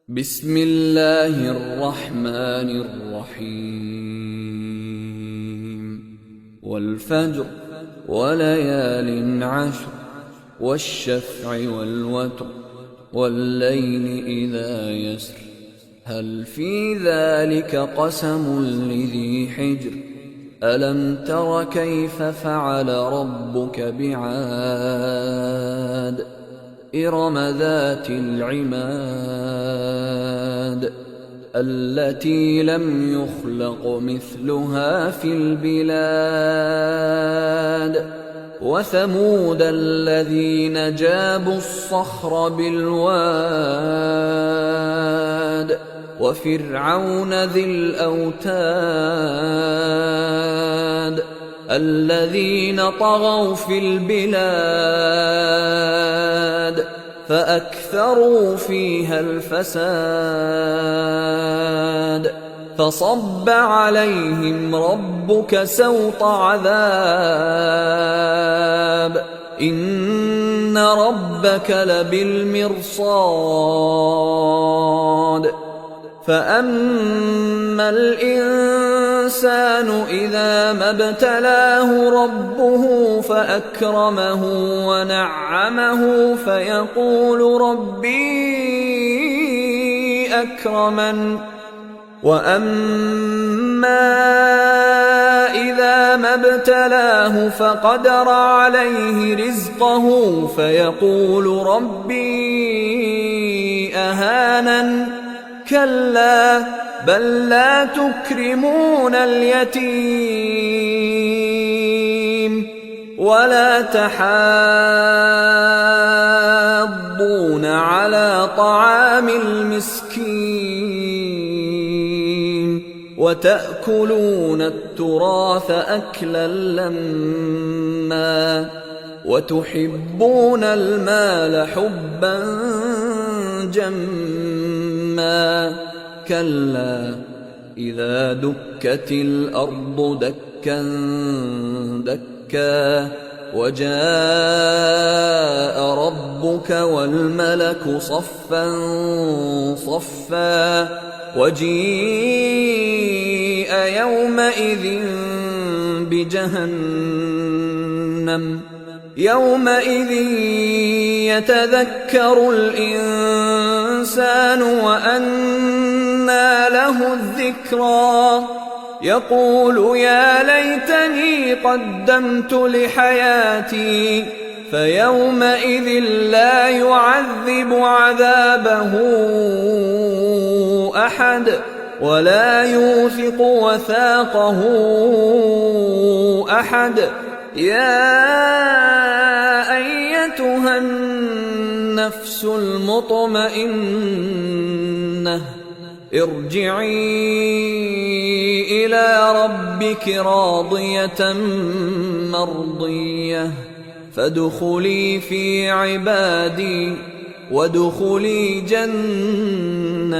بسم الله الرحمن الرحيم والفجر وليال عشر والشفع والوتر والليل إذا يسر هل في ذلك قسم لذي حجر ألم تر كيف فعل ربك بعاد إرم ذات العماد التي لم يخلق مثلها في البلاد وثمود الذين جابوا الصخر بالواد وفرعون ذي الأوتاد الذين طغوا في البلاد فأكثروا فيها الفساد فصب عليهم ربك سوط عذاب إن ربك لبالمرصاد فأما الإنسان إذا ما ابتلاه ربه فأكرمه ونعمه فيقول ربي أكرمن وأما إذا ما ابتلاه فقدر عليه رزقه فيقول ربي أهانن كلا بل لا تكرمون اليتيم ولا تحاضون على طعام المسكين وتأكلون التراث أكلا لما وتحبون المال حبا جما كلا إذا دكت الأرض دكا دكا وجاء ربك والملك صفا صفا وجيء يومئذ بجهنم يومئذ يتذكر الإنسان وأنى له الذكرى يقول يا ليتني قدمت لحياتي فيومئذ لا يعذب عذابه أحد ولا يوثق وثاقه أحد يا أيتها النفس المطمئنة ارجعي إلى ربك راضية مرضية فادخلي في عبادي وادخلي جنتي.